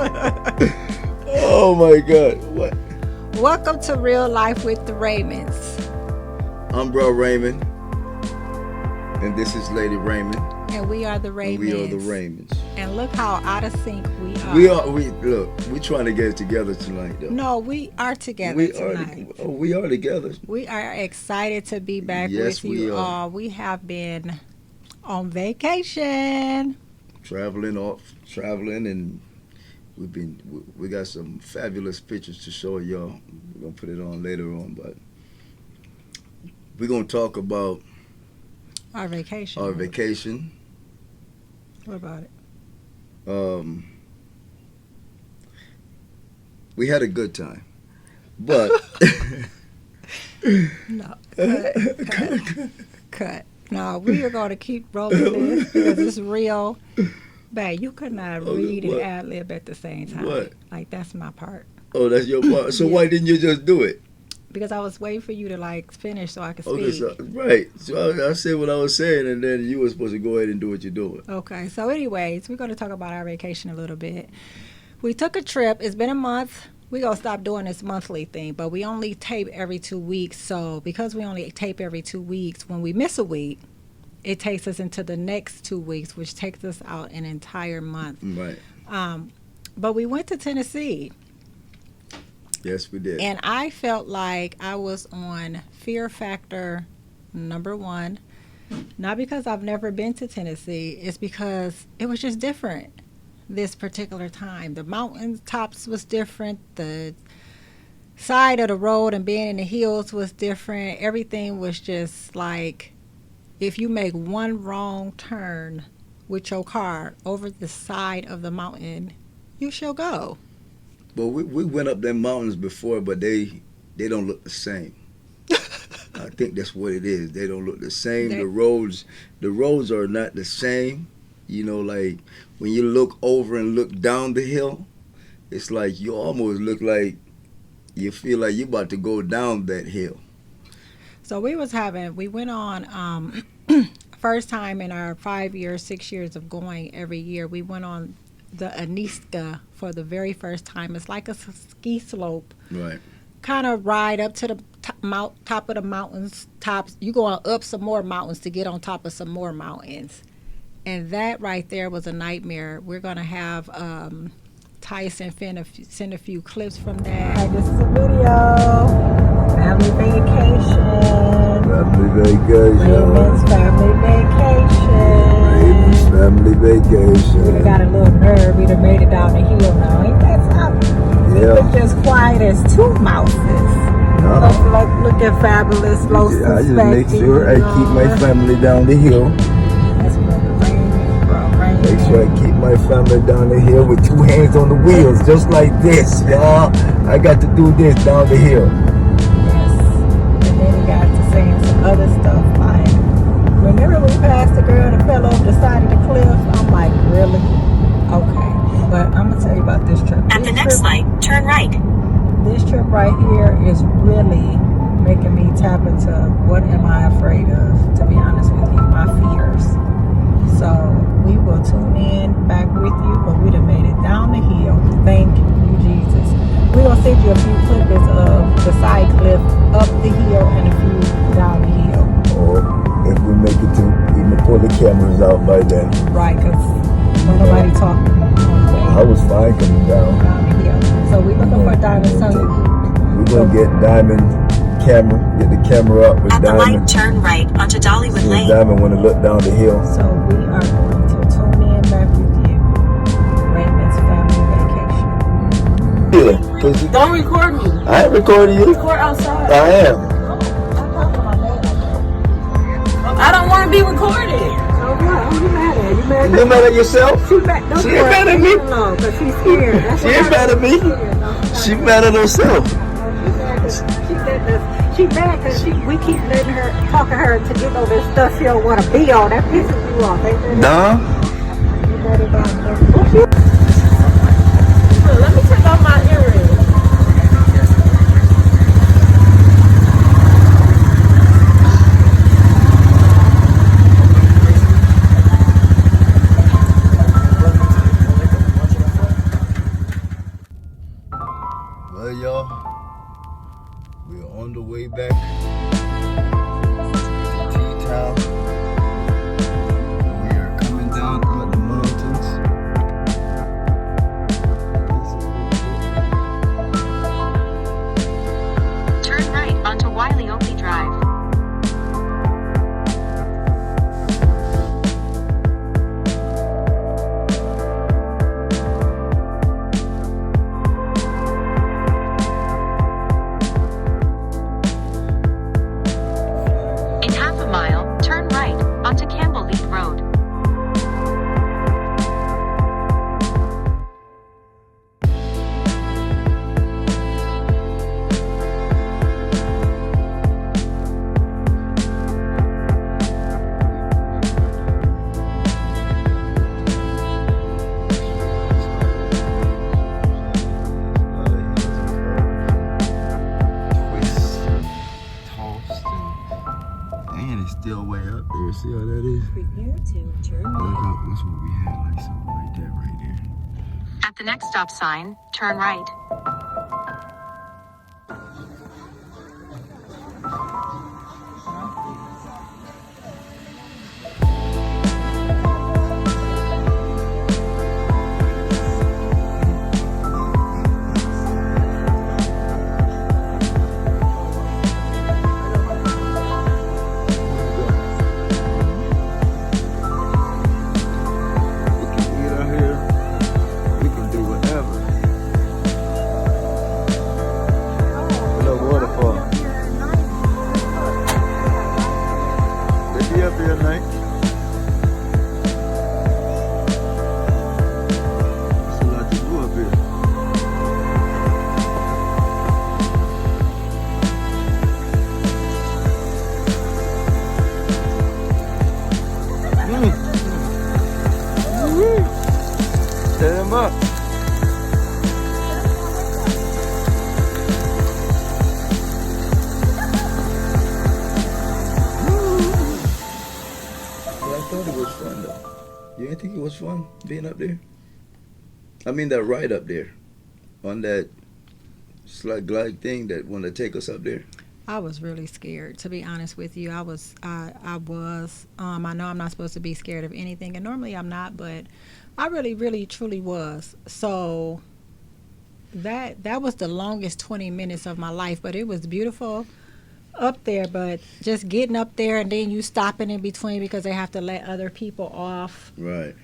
Oh my God! What? Welcome to Real Life with the Raymonds. I'm Bro Raymond, and this is Lady Raymond. And we are the Raymonds. We are the Raymonds. And look how out of sync we are. We're trying to get it together tonight, though. No, we are together tonight. We are together. We are excited to be back with you all. We have been on vacation. Traveling, and we got some fabulous pictures to show y'all. We're gonna put it on later on, but we're gonna talk about our vacation. What about it? We had a good time, but no, cut. No, we are going to keep rolling this because it's real. Babe, you could not read and ad-lib at the same time. What? Like, that's my part. Oh, that's your part. So why didn't you just do it? Because I was waiting for you to finish so I could speak. Okay, right. So I said what I was saying, and then you were supposed to go ahead and do what you're doing. Okay. So anyways, we're going to talk about our vacation a little bit. We took a trip. It's been a month. We're going to stop doing this monthly thing, but we only tape every 2 weeks. So because we only tape every 2 weeks, when we miss a week, it takes us into the next 2 weeks, which takes us out an entire month. Right. But we went to Tennessee. Yes, we did. And I felt like I was on fear factor number 1. Not because I've never been to Tennessee. It's because it was just different this particular time. The mountain tops was different. The side of the road and being in the hills was different. Everything was just like, if you make one wrong turn with your car over the side of the mountain, you shall go. Well, we went up them mountains before, but they don't look the same. I think that's what it is. They don't look the same. The roads are not the same. You know, like when you look over and look down the hill, it's like you almost look like you feel like you're about to go down that hill. So we went on, first time in our 5 years, 6 years of going every year, we went on the Aniska for the very first time. It's like a ski slope. Right. Kind of ride up to the top of the mountains. You go up some more mountains to get on top of some more mountains. And that right there was a nightmare. We're going to have Tyson send a few clips from that. Hey, this is a video. Family vacation. Raymonds family vacation. Family vacation. We got a little nerve. We done made it down the hill now. Ain't that something? Yeah. It's just quiet as 2 mouses. Looking fabulous. Low I just make sure I keep my family down the hill. That's Brother Raymond, bro. Make sure I keep my family down the hill with 2 hands on the wheels, just like this, y'all. I got to do this down the hill. Yes. And then he got to saying some other stuff like, whenever we passed the girl that fell over the side of the cliff, I'm like, really? Okay. But I'm going to tell you about this trip. At the next light, turn right. This trip right here is really making me tap into what am I afraid of, to be honest with you, my fears. So we will tune in back with you, but we done made it down the hill. Thank you, Jesus. We're going to send you a few clips of the side cliff up the hill and a few down the hill. Or if we make it to even pull the cameras out by then. Right, because nobody talking on the way. I was fine coming down. Down the hill. So we're looking for Diamond Sunday. We're going to get Diamond camera, get the camera up with At Diamond. the light, turn right onto Dollywood Lane. Diamond want to look down the hill. So we are going to tune in back with you. Raymond's family vacation. Don't record me. I ain't recording you. Record outside. I am. I don't want to be recorded. Oh, what? Who you mad at? You mad at You mad at yourself? She mad, She ain't mad at me. No, because she's scared. That's She ain't mad at me. She mad at herself. She mad because we keep letting her, talking her to get on this stuff she don't want to be on. That pisses you off, ain't it? Nah. Let me take off my earrings. Man, it's still way up there. See how that is? Prepare to turn right. That's what we had, like something like that right there. At the next stop sign, turn right. We can eat out here. We can do whatever. Little waterfall. They be up here at night. There's a lot to do up here. Set him up. Well, I thought it was fun though. You didn't think it was fun being up there? I mean that ride up there on that slide glide thing that wanted to take us up there. I was really scared, to be honest with you. I was. I know I'm not supposed to be scared of anything, and normally I'm not, but I really, really, truly was. So that was the longest 20 minutes of my life, but it was beautiful up there. But just getting up there and then you stopping in between because they have to let other people off, Right.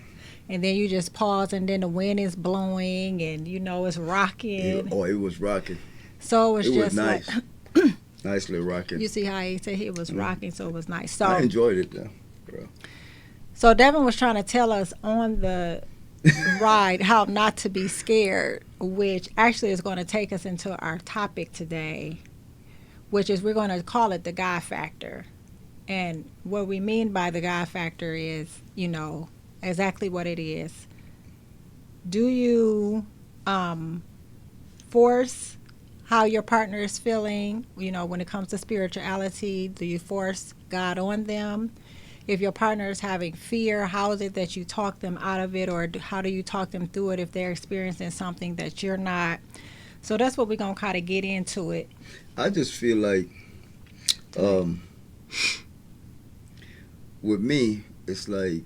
and then you just pause, and then the wind is blowing, and it's rocking. It was rocking. So it was It was just nice. like. Nicely rocking. You see how he said it was rocking, so it was nice. So I enjoyed it though, bro. So Devon was trying to tell us on the ride how not to be scared, which actually is going to take us into our topic today, which is we're going to call it the God factor. And what we mean by the God factor is, exactly what it is. Do you force how your partner is feeling, when it comes to spirituality? Do you force God on them? If your partner is having fear, how is it that you talk them out of it, or how do you talk them through it if they're experiencing something that you're not? So that's what we're going to kind of get into it. I just feel like with me, it's like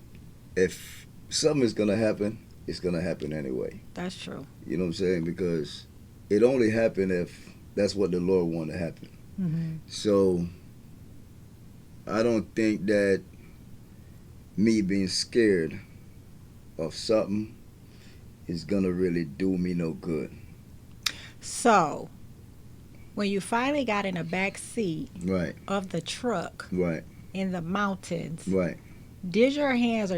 if something is going to happen, it's going to happen anyway. That's true. You know what I'm saying? Because it only happened if that's what the Lord wanted to happen. Mm-hmm. So I don't think that me being scared of something is going to really do me no good. So when you finally got in the back seat Right. of the truck Right. in the mountains, Right. did your hands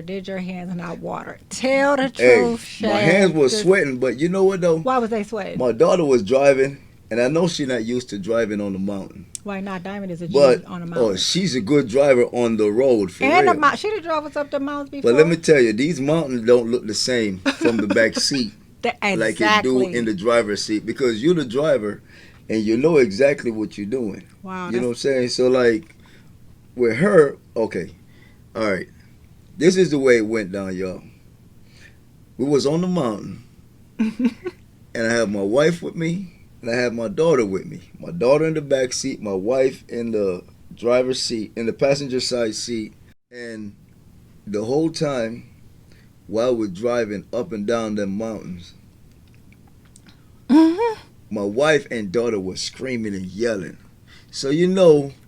not water? Tell the Hey, truth, my Shay. hands were sweating, but you know what though? Why was they sweating? My daughter was driving, and I know she's not used to driving on the mountain. Why not? Diamond is a G But on the mountain. she's a good driver on the road for And real. she done drove us up the mountains before. But let me tell you, these mountains don't look the same from the back seat Exactly. like it do in the driver's seat, because you're the driver and you know exactly what you're doing. Wow. You know what I'm saying? So like with her, okay, all right, this is the way it went down, y'all. We was on the mountain, and I have my wife with me, and I have my daughter with me. My daughter in the back seat, my wife in the driver's seat, in the passenger side seat. And the whole time while we're driving up and down them mountains, my wife and daughter was screaming and yelling. So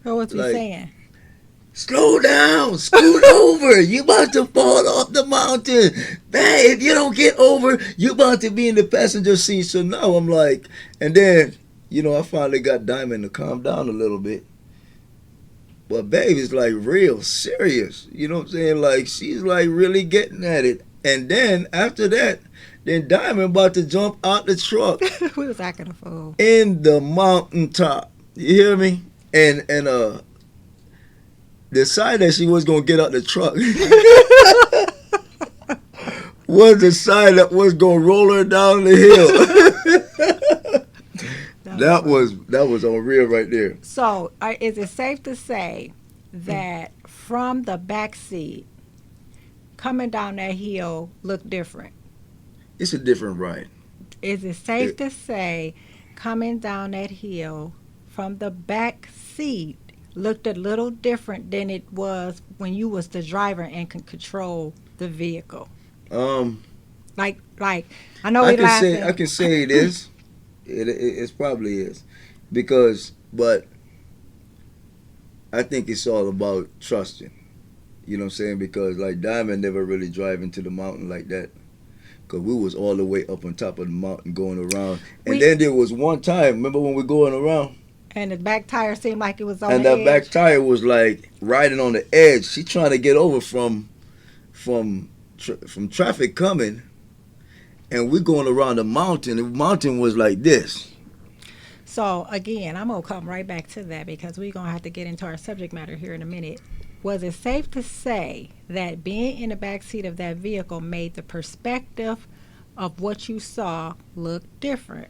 What was we like, saying? slow down, scoot over. You about to fall off the mountain. Man, if you don't get over, you about to be in the passenger seat. So now I'm like, and then, I finally got Diamond to calm down a little bit. But baby's like real serious. You know what I'm saying? Like she's like really getting at it. And then after that, then Diamond about to jump out the truck We was acting a fool. in the mountaintop. You hear me? And the side that she was gonna get out the truck was the side that was gonna roll her down the hill. that was unreal right there. So, is it safe to say that from the back seat, coming down that hill looked different? It's a different ride. Is it safe It, to say coming down that hill from the back seat looked a little different than it was when you was the driver and can control the vehicle? um, Like I know we I laughing. can say it is. It probably is, because but I think it's all about trusting. You know what I'm saying? Because like Diamond never really drive into the mountain like that. Cause we was all the way up on top of the mountain going around, and We then there was one time. Remember when we going around, and the back tire seemed like it was on and the that back edge. tire was like riding on the edge. She trying to get over from traffic coming, and we going around the mountain. The mountain was like this. So again, I'm gonna come right back to that because we're gonna have to get into our subject matter here in a minute. Was it safe to say that being in the back seat of that vehicle made the perspective of what you saw look different?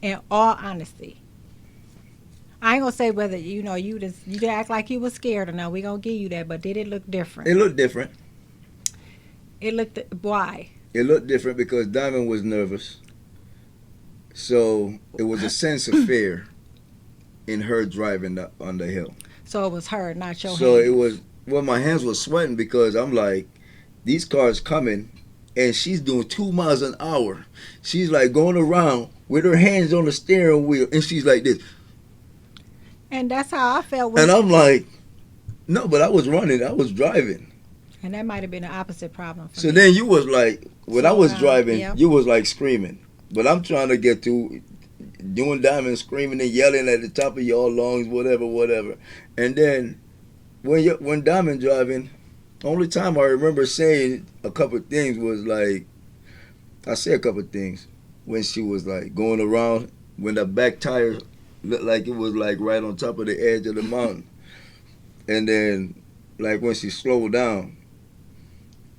In all honesty, I ain't gonna say whether you act like you was scared or not. We gonna give you that, but did it look different? It looked different. It looked why? It looked different because Diamond was nervous. So it was a sense of fear in her driving on the hill. So it was her, not your So hands. it was, well, my hands were sweating because I'm like, these cars coming, and she's doing 2 miles an hour. She's like going around with her hands on the steering wheel, and she's like this. And that's how I felt when. And I'm like, no, but I was running, I was driving. And that might have been the opposite problem for So me. then you was like, when I was driving, Yep. you was like screaming. But I'm trying to get to doing Diamond, screaming and yelling at the top of your lungs, whatever. And then when Diamond driving, the only time I remember saying a couple of things was like, I said a couple of things when she was like going around, when the back tire looked like it was like right on top of the edge of the mountain. And then like when she slowed down,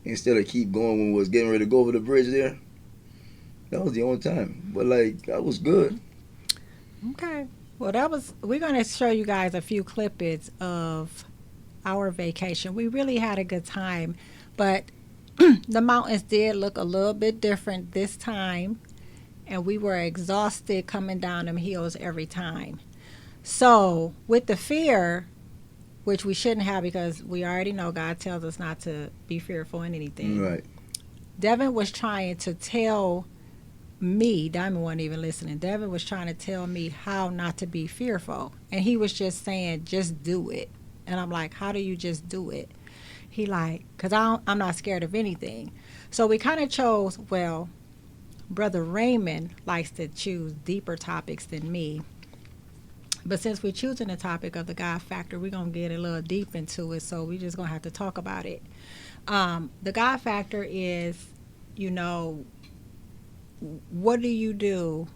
instead of keep going when we was getting ready to go over the bridge there, that was the only time. But like, that was good. Okay. Well, we're going to show you guys a few clippings of our vacation. We really had a good time, but the mountains did look a little bit different this time, and we were exhausted coming down them hills every time. So, with the fear, which we shouldn't have because we already know God tells us not to be fearful in anything. Right. Devin was trying to tell me, Diamond wasn't even listening. Devin was trying to tell me how not to be fearful. And he was just saying, just do it. And I'm like, how do you just do it? He like, because I'm not scared of anything. So we kind of chose, well, Brother Raymond likes to choose deeper topics than me. But since we're choosing the topic of the God factor, we're going to get a little deep into it. So we're just going to have to talk about it. The God factor is, what do you do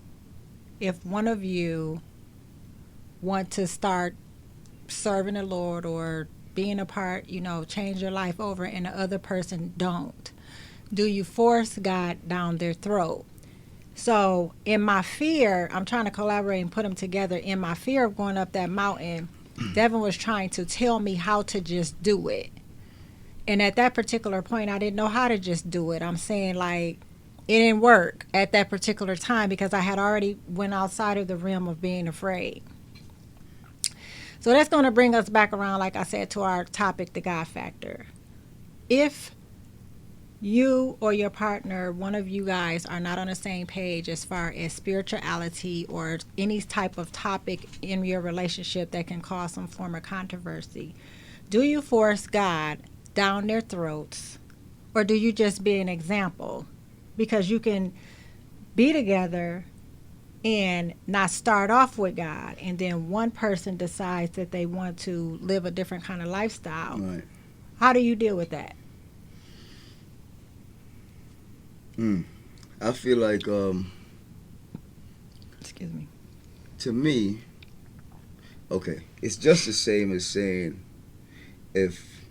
if one of you want to start serving the Lord or being a part, change your life over, and the other person don't? Do you force God down their throat? So in my fear, I'm trying to collaborate and put them together. In my fear of going up that mountain, Devin was trying to tell me how to just do it. And at that particular point, I didn't know how to just do it. I'm saying, like, it didn't work at that particular time because I had already went outside of the realm of being afraid. So that's going to bring us back around, like I said, to our topic, the God factor. If you or your partner, one of you guys, are not on the same page as far as spirituality or any type of topic in your relationship that can cause some form of controversy, do you force God down their throats, or do you just be an example? Because you can be together and not start off with God, and then one person decides that they want to live a different kind of lifestyle. Right. How do you deal with that? I feel like, Excuse me. to me, okay, it's just the same as saying if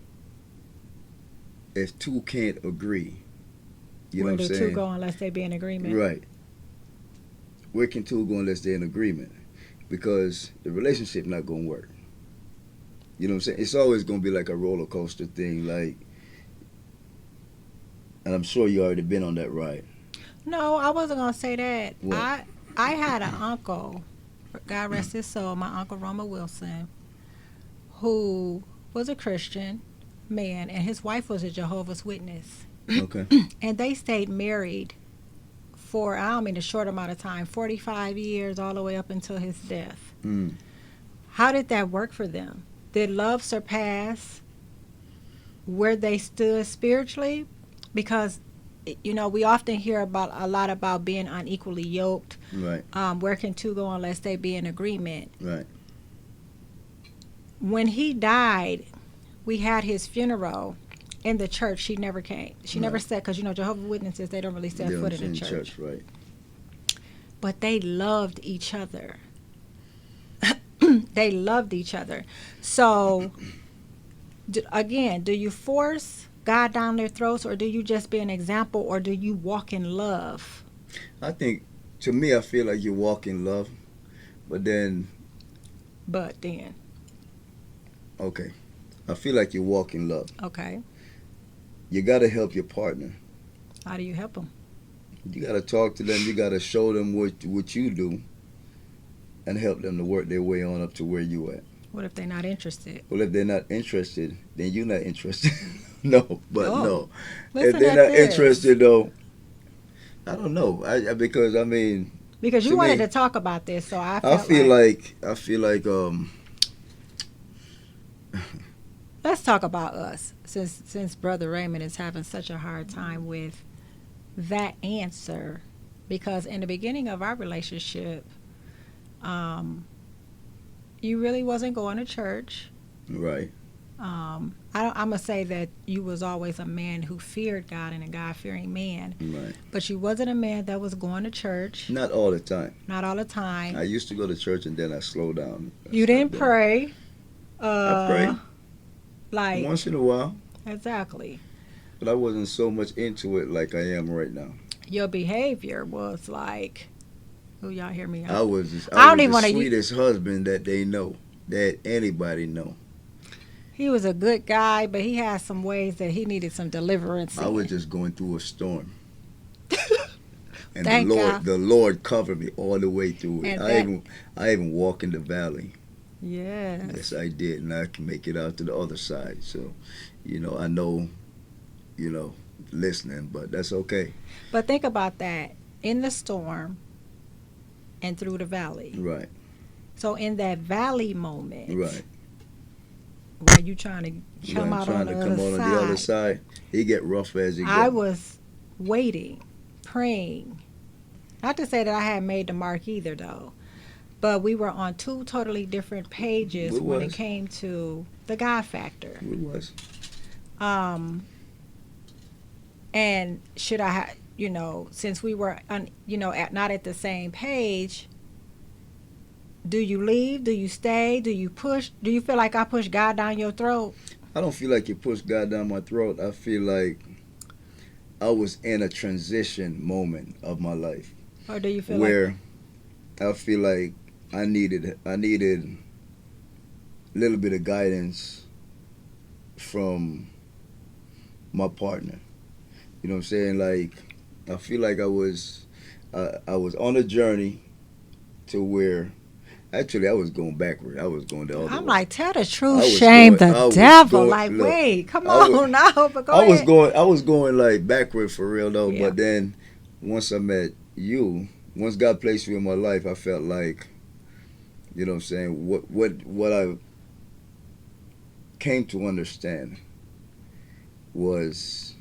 two can't agree, you know Where what I'm do saying? two go unless they be in agreement? Right. Where can two go unless they're in agreement? Because the relationship not gonna work. You know what I'm saying? It's always gonna be like a roller coaster thing, like, and I'm sure you already been on that ride. No, I wasn't gonna say that. What? I had an uncle, God rest his soul, my uncle Roma Wilson, who was a Christian man, and his wife was a Jehovah's Witness, Okay. and they stayed married for, I don't mean a short amount of time, 45 years, all the way up until his death. Mm. How did that work for them? Did love surpass where they stood spiritually? Because we often hear about a lot about being unequally yoked. Right. Where can two go unless they be in agreement? Right. When he died, we had his funeral in the church. She never came. She never Right. said, because Jehovah's Witnesses, they don't really set Yeah, foot I'm in the saying church. Right. But they loved each other. They loved each other. So, again, do you force God down their throats, or do you just be an example, or do you walk in love? I think, to me, I feel like you walk in love, but then, But then, okay, I feel like you walk in love. okay, You gotta help your partner. how do you help them? You gotta talk to them. You gotta show them what you do, and help them to work their way on up to where you at. What if they're not interested? Well, if they're not interested, then you're not interested. No, but Oh, no. listen If they're at not this. interested, though, I don't know. Because I mean, Because you to wanted me, to talk about this, so I I felt feel like let's talk about us, since Brother Raymond is having such a hard time with that answer, because in the beginning of our relationship, you really wasn't going to church. right, I'm gonna say that you was always a man who feared God and a God-fearing man, right. but you wasn't a man that was going to church. Not all the time. Not all the time. I used to go to church and then I slowed down. You didn't pray. I prayed Like, once in a while, exactly. but I wasn't so much into it like I am right now. Your behavior was like, oh, y'all hear me? I was I don't the even wanna sweetest husband that they know, that anybody know. He was a good guy, but he had some ways that he needed some deliverance I in. was just going through a storm. And Thank God. the Lord covered me all the way through it. And I even walked in the valley. Yes. Yes, I did, and I can make it out to the other side. So, I know, listening, but that's okay. But think about that. In the storm and through the valley. Right, So in that valley moment, right. where you trying to come When I'm out trying on to the come other on side, the other side, he get rough as he goes. I was waiting, praying. Not to say that I had made the mark either, though. But we were on two totally different pages We when it was. came to the God factor. It was. And should I, since we were, not at the same page, do you leave? Do you stay? Do you push? Do you feel like I push God down your throat? I don't feel like you pushed God down my throat. I feel like I was in a transition moment of my life Or do you feel where I feel like I needed a little bit of guidance from my partner. You know what I'm saying? Like, I feel like I was on a journey to where actually I was going backward. I was going the other way. I'm like, tell the I truth, was shame going- I the was devil. going- Like, look, wait, come I was- on now, but go I was ahead. going like backward for real though. Yeah. But then once I met you, once God placed you in my life, I felt like, you know what I'm saying, what I came to understand was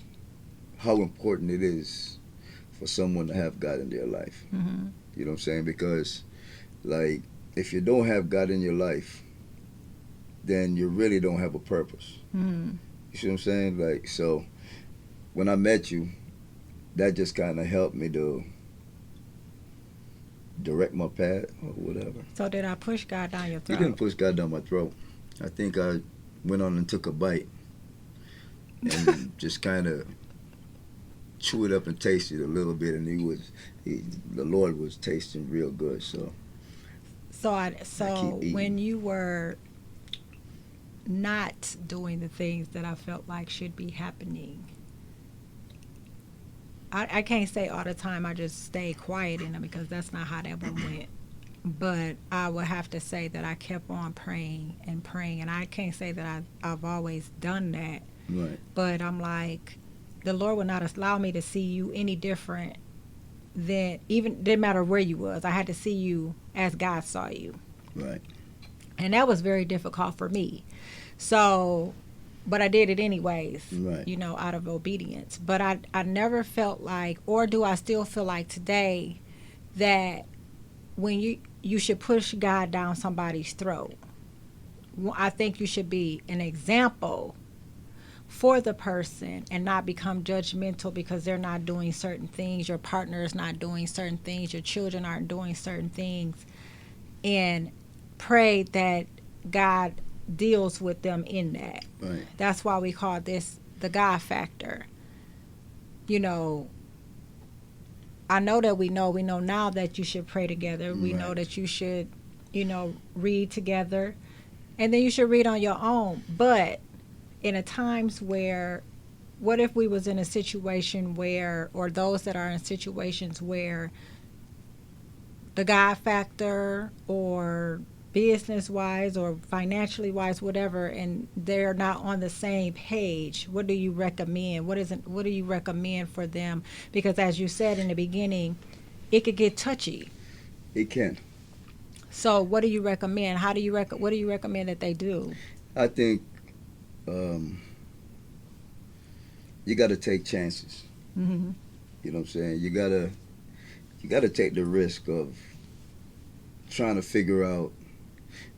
how important it is for someone to have God in their life. Mhm. You know what I'm saying? Because, like, if you don't have God in your life, then you really don't have a purpose. Mhm. You see what I'm saying? Like, so when I met you, that just kind of helped me to direct my path or whatever. So did I push God down your You throat? didn't push God down my throat. I think I went on and took a bite and just kind of chew it up and taste it a little bit, and the Lord was tasting real good. So So keep eating. when you were not doing the things that I felt like should be happening. I can't say all the time I just stay quiet in them because that's not how that one went. But I would have to say that I kept on praying and praying. And I can't say that I've always done that. Right. But I'm like, the Lord will not allow me to see you any different than, even, didn't matter where you was. I had to see you as God saw you. Right. And that was very difficult for me. So, but I did it anyways, Right. you know, out of obedience. But I never felt like, or do I still feel like today, that when you should push God down somebody's throat. I think you should be an example for the person and not become judgmental because they're not doing certain things, your partner is not doing certain things, your children aren't doing certain things, and pray that God deals with them in that. Right. That's why we call this the God factor. You know, I know that we know now that you should pray together. We know that you should, you know, read together, and then you should read on your own. But in a times where, what if we was in a situation where, or those that are in situations where the God factor or business wise or financially wise, whatever, and they're not on the same page, what do you recommend? What do you recommend for them? Because as you said in the beginning, it could get touchy. It can. So what do you recommend? What do you recommend that they do? I think you got to take chances. Mm-hmm. You know what I'm saying? You gotta take the risk of trying to figure out,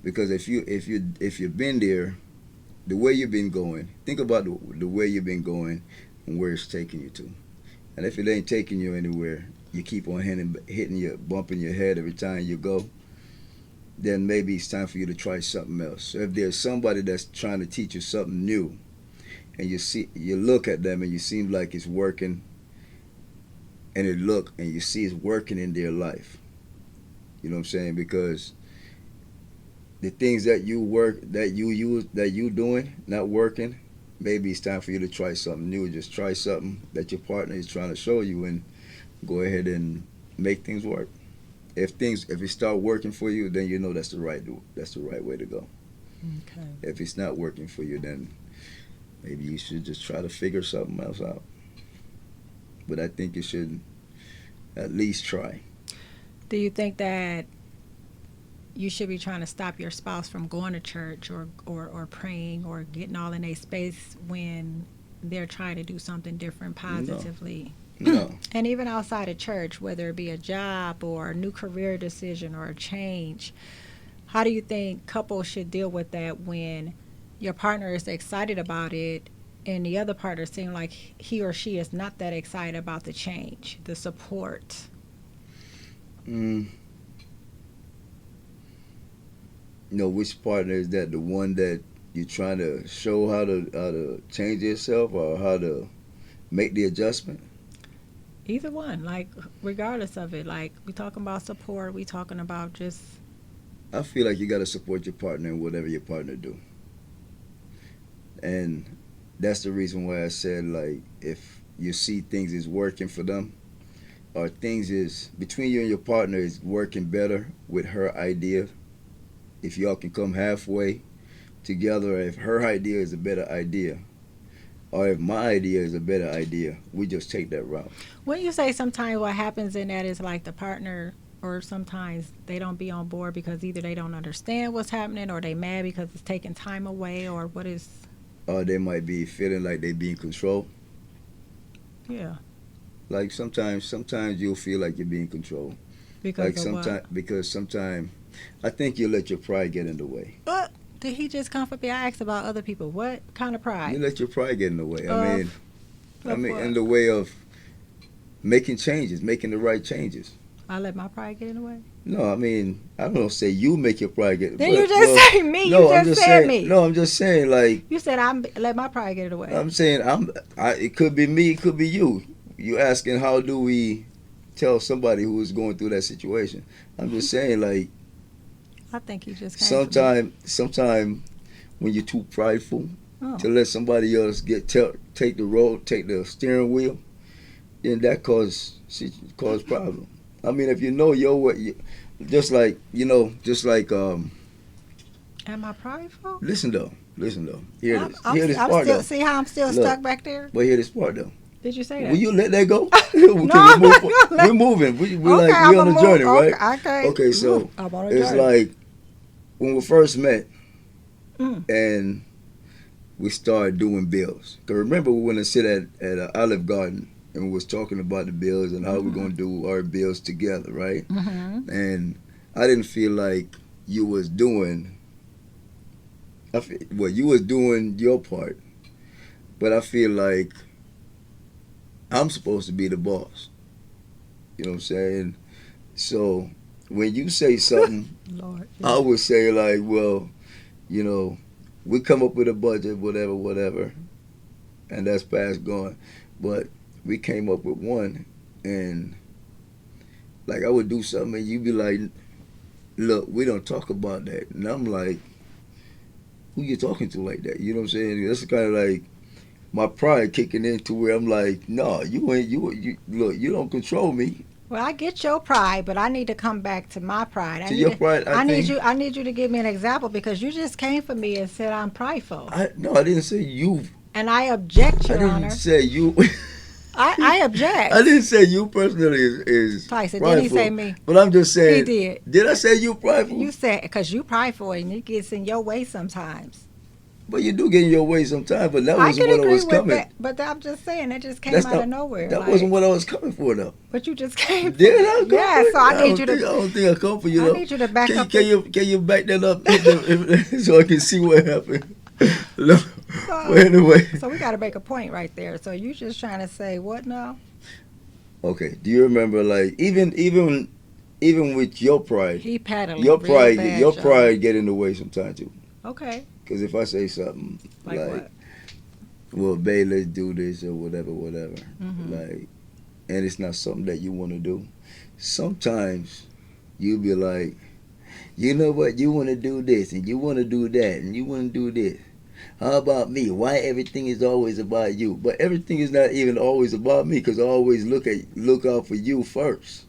because if you've been there, the way you've been going, think about the way you've been going and where it's taking you to. And if it ain't taking you anywhere, you keep on bumping your head every time you go, then maybe it's time for you to try something else. So if there's somebody that's trying to teach you something new, and you look at them and you seem like it's working, and you see it's working in their life. You know what I'm saying? Because the things that you doing not working, maybe it's time for you to try something new. Just try something that your partner is trying to show you, and go ahead and make things work. If it start working for you, then you know that's the right way to go. Okay. If it's not working for you, then maybe you should just try to figure something else out. But I think you should at least try. Do you think that you should be trying to stop your spouse from going to church or praying or getting all in a space when they're trying to do something different positively? No. And even outside of church, whether it be a job or a new career decision or a change, how do you think couples should deal with that when your partner is excited about it and the other partner seems like he or she is not that excited about the change, the support? You know, which partner is that? The one that you're trying to show how to change yourself, or how to make the adjustment? Either one, like, regardless of it. Like, we talking about support, we talking about just... I feel like you got to support your partner in whatever your partner do. And that's the reason why I said, like, if you see things is working for them, or things is between you and your partner is working better with her idea, if y'all can come halfway together, or if her idea is a better idea, or if my idea is a better idea, we just take that route. When you say sometimes what happens in that is like the partner, or sometimes they don't be on board because either they don't understand what's happening, or they mad because it's taking time away, or what is... Or they might be feeling like they be in control. Yeah. Like sometimes you'll feel like you're being controlled. Because like of what? Because sometimes I think you let your pride get in the way. But did he just come for me? I asked about other people. What kind of pride? You let your pride get in the way. Of I mean, what? in the way of making changes, making the right changes. I let my pride get in the way? No, I mean, I don't say you make your pride get. Then you just say me. No, You just said saying, me. No, I'm just saying, like. You said let my pride get in the way. I'm saying it could be me, it could be you. You asking how do we tell somebody who is going through that situation? I'm just saying, like. I think he just came. Sometime when you're too prideful Oh. to let somebody else take the road, take the steering wheel, then that cause problem. I mean, if you know your way, just like Am I prideful? listen though, hear I'm, this, I'm, hear this I'm part still. though. See how I'm still Look. stuck back there? But hear this part though. Did you say that? Will you let that go? No, I'm not gonna let- We're moving. We're Okay, like we're on I'ma a journey, move. right? Okay. Okay, so I'm on a it's journey. like when we first met Mm. and we started doing bills. Cause remember we went to sit at Olive Garden and we was talking about the bills and how we're gonna do our bills together, right? Mm-hmm. And I didn't feel like you was doing. You was doing your part, but I feel like I'm supposed to be the boss. You know what I'm saying? So when you say something, Lord. I would say like, well, you know, we come up with a budget, whatever, and that's past gone. But we came up with one, and like I would do something, and you'd be like, look, we don't talk about that, and I'm like, who you talking to like that? You know what I'm saying? That's kind of like my pride kicking in to where I'm like, no, you ain't you look, you don't control me. Well, I get your pride, but I need to come back to my pride. To your pride, I think. I need you to give me an example because you just came for me and said I'm prideful, I didn't say you. and I object, I Your didn't Honor. say you. I object. I didn't say you personally is Tyson, prideful. didn't he say me? But I'm just saying. He did. Did I say you prideful? You said because you prideful and it gets in your way sometimes. But you do get in your way sometimes. But that I wasn't can what I agree was with coming. that, but I'm just saying that just came That's out not- of nowhere. That like, wasn't what I was coming for, though. But you just came. Did I come Yeah, for it? so I need you I to. don't think I come for you, I though. need you to back up. Can you back that up so I can see what happened? No. So, Well, anyway. so we got to make a point right there. So you just trying to say what now? Okay. Do you remember, like, even with your pride, He paddling. your real pride, bad, your y'all. pride get in the way sometimes too. Okay. Because if I say something Like what? well, babe, let's do this or whatever, Mhm. like, and it's not something that you want to do, sometimes you'll be like, you know what, you want to do this and you want to do that and you want to do this. How about me? Why everything is always about you? But everything is not even always about me because I always look out for you first.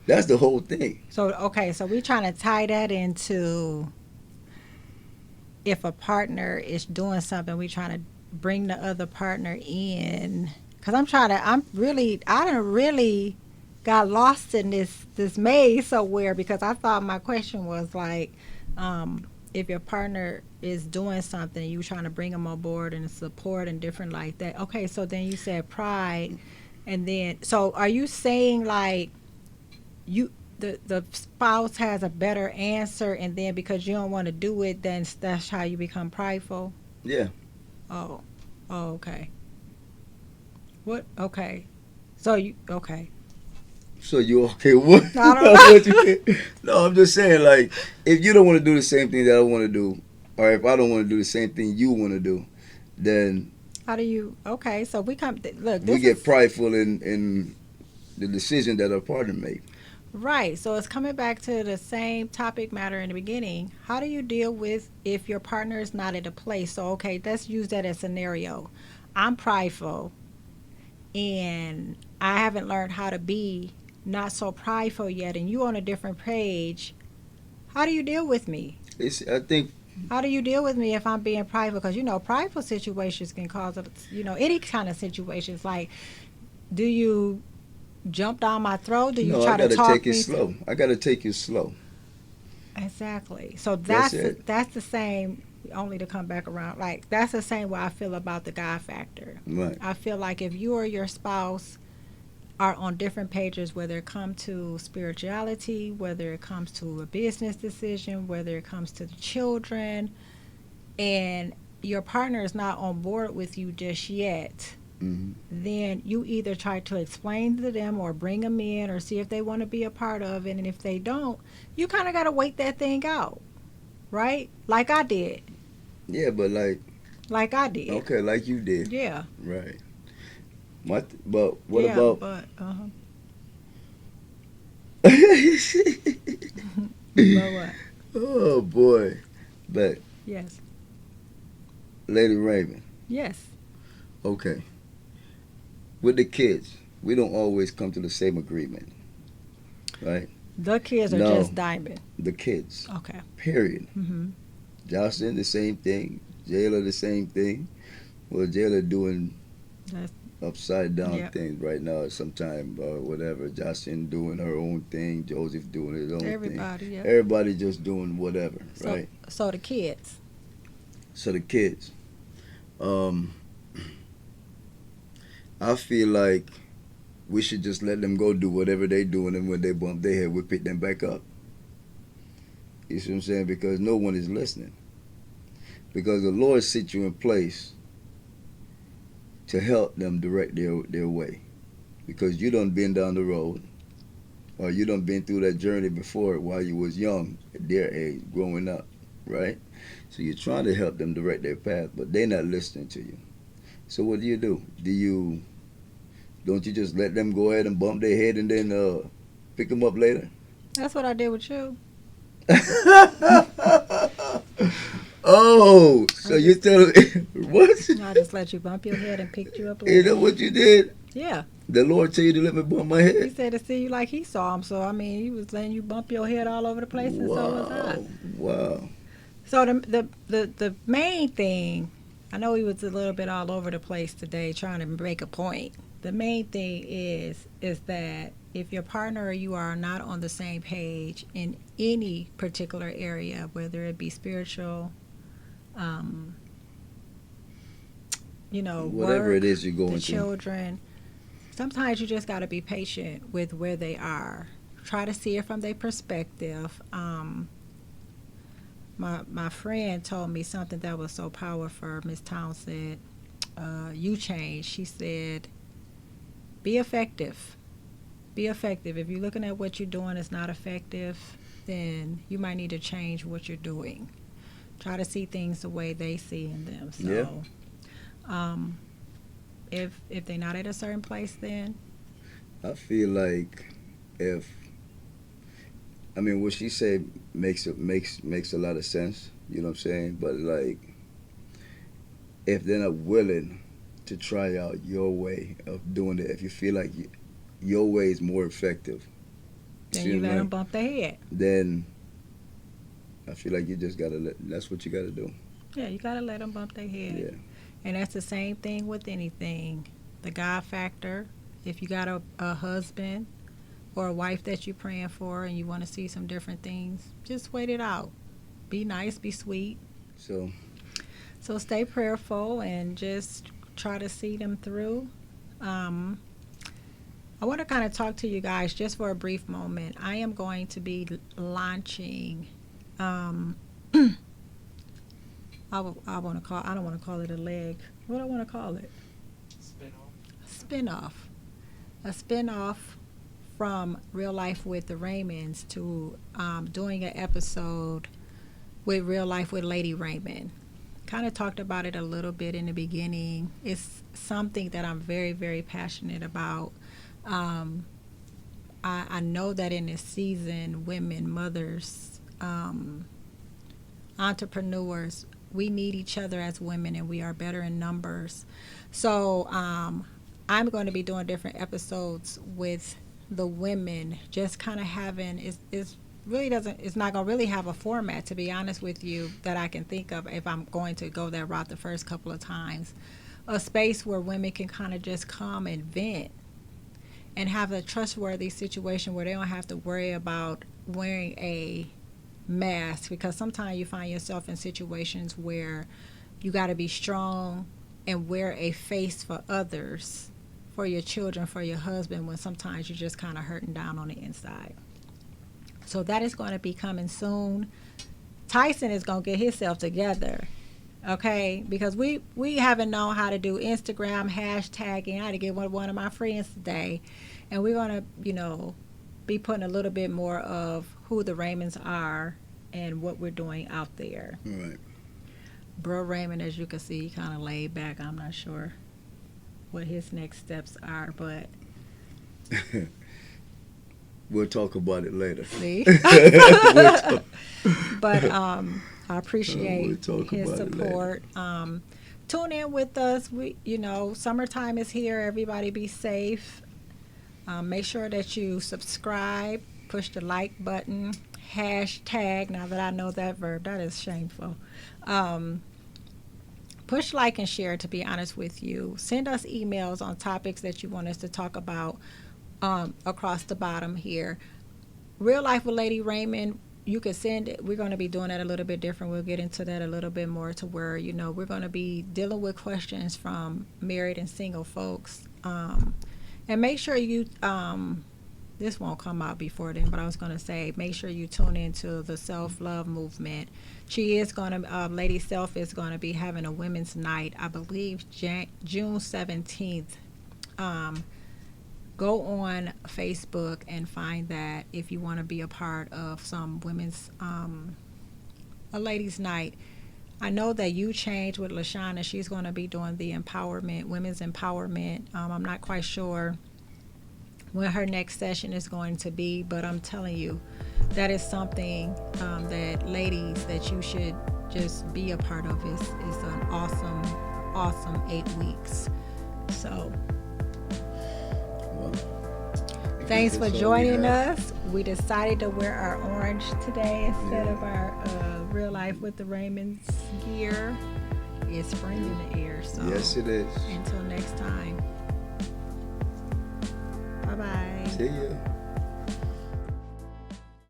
That's the whole thing. So okay, so we trying to tie that into if a partner is doing something, we trying to bring the other partner in. Cause I done really got lost in this maze somewhere because I thought my question was like, if your partner is doing something, you trying to bring them on board and support and different like that. Okay, so then you said pride, and then so are you saying like you the spouse has a better answer, and then because you don't want to do it, then that's how you become prideful? Yeah. Oh, okay. What? Okay. So you okay? So you okay? What? I don't know. No, I'm just saying, like, if you don't want to do the same thing that I want to do, or if I don't want to do the same thing you want to do, then How do you? Okay, so we come. Look, we this get is prideful in the decision that our partner made. right. So it's coming back to the same topic matter in the beginning. How do you deal with if your partner is not at a place? So okay, let's use that as scenario. I'm prideful, and I haven't learned how to be not so prideful yet, and you on a different page. How do you deal with me? I think How do you deal with me if I'm being prideful? Because, prideful situations can cause, any kind of situations. Like, do you jump down my throat? Do you no, try I to gotta talk take me? it slow. I gotta take it slow. Exactly. So That's it. that's the same, only to come back around. Like, that's the same way I feel about the God factor. Right. I feel like if you or your spouse are on different pages, whether it comes to spirituality, whether it comes to a business decision, whether it comes to the children, and your partner is not on board with you just yet, Mm-hmm. then you either try to explain to them or bring them in or see if they want to be a part of it. And if they don't, you kind of got to wait that thing out, right? Like I did. Yeah, but Like I did. okay, like you did. Yeah. Right. But what yeah, about? But, But what? oh boy, but Yes. Lady Raymond. Yes. Okay. With the kids, we don't always come to the same agreement, right? The kids are No. just Diamond. The kids. Okay. Period. Mm-hmm. Jocelyn, the same thing. Jayla, the same thing. Well, Jayla doing That's, upside down Yep. things right now sometime or whatever. Jocelyn doing her own thing. Joseph doing his own thing. everybody, yeah. Everybody just doing whatever, So, right? so the kids. So the kids. I feel like we should just let them go do whatever they doing, and when they bump their head, we pick them back up. You see what I'm saying? Because no one is listening. Because the Lord set you in place to help them direct their way. Because you done been down the road, or you done been through that journey before while you was young, at their age, growing up, right? So you're trying to help them direct their path, but they're not listening to you. So what do? Don't you just let them go ahead and bump their head and then pick them up later? That's what I did with you. Oh, so you tell what? I just let you bump your head and picked you up Is later. that what you did? Yeah. The Lord tell you to let me bump my He head? said to see you like he saw him. So, I mean, he was letting you bump your head all over the place, and so was I. Wow. So the main thing, I know he was a little bit all over the place today trying to make a point. The main thing is that if your partner or you are not on the same page in any particular area, whether it be spiritual, Whatever work, it is you're going the through. children, sometimes you just got to be patient with where they are. Try to see it from their perspective. My friend told me something that was so powerful. Miss Townsend, you changed. She said, be effective. Be effective. If you're looking at what you're doing is not effective, then you might need to change what you're doing. Try to see things the way they see in them. So, if they're not at a certain place, then I feel like what she said makes a lot of sense. You know what I'm saying? But like, if they're not willing to try out your way of doing it, if you feel like your way is more effective, then you let them bump their head. Then I feel like you just gotta that's what you gotta do. Yeah, you gotta let them bump their head. Yeah. And that's the same thing with anything. The God factor. If you got a husband or a wife that you're praying for and you want to see some different things, just wait it out. Be nice, be sweet. So stay prayerful and just try to see them through. I want to kind of talk to you guys just for a brief moment. I am going to be launching. I don't want to call it a leg. What do I want to call it? Spin-off. A spin-off from Real Life with the Raymonds to doing an episode with Real Life with Lady Raymond. Kind of talked about it a little bit in the beginning. It's something that I'm very, very passionate about. I know that in this season, women, mothers, entrepreneurs, we need each other as women, and we are better in numbers. So I'm going to be doing different episodes with the women, just kind of having it's not going to really have a format, to be honest with you, that I can think of if I'm going to go that route the first couple of times. A space where women can kind of just come and vent and have a trustworthy situation where they don't have to worry about wearing a mask, because sometimes you find yourself in situations where you got to be strong and wear a face for others, for your children, for your husband, when sometimes you're just kind of hurting down on the inside. So that is going to be coming soon. Tyson is going to get himself together, okay? Because we haven't known how to do Instagram hashtagging. I had to get one of my friends today, and we're going to, be putting a little bit more of who the Raymonds are and what we're doing out there. Right. Bro Raymond, as you can see, he kind of laid back. I'm not sure what his next steps are, but we'll talk about it later. see. We'll talk. But I appreciate We'll talk his about it later. support. Tune in with us. Summertime is here. Everybody be safe. Make sure that you subscribe, push the like button, hashtag. Now that I know that verb, that is shameful. Push like and share, to be honest with you. Send us emails on topics that you want us to talk about across the bottom here. Real Life with Lady Raymond, you can send it. We're going to be doing that a little bit different. We'll get into that a little bit more, to where, we're going to be dealing with questions from married and single folks. And make sure you, this won't come out before then, but I was going to say, make sure you tune into the self-love movement. She is going to, Lady Self is going to be having a women's night, I believe June 17th. Go on Facebook and find that if you want to be a part of some women's, a ladies' night. I know that You Change with LaShawna, she's going to be doing the empowerment, women's empowerment. I'm not quite sure when her next session is going to be, but I'm telling you, that is something that ladies, that you should just be a part of. Is an awesome 8 weeks. So thanks for joining us. We decided to wear our orange today instead of our Real Life with the Raymonds gear. It's spring in the air, so Yes, it is. until next time. Bye-bye. See ya.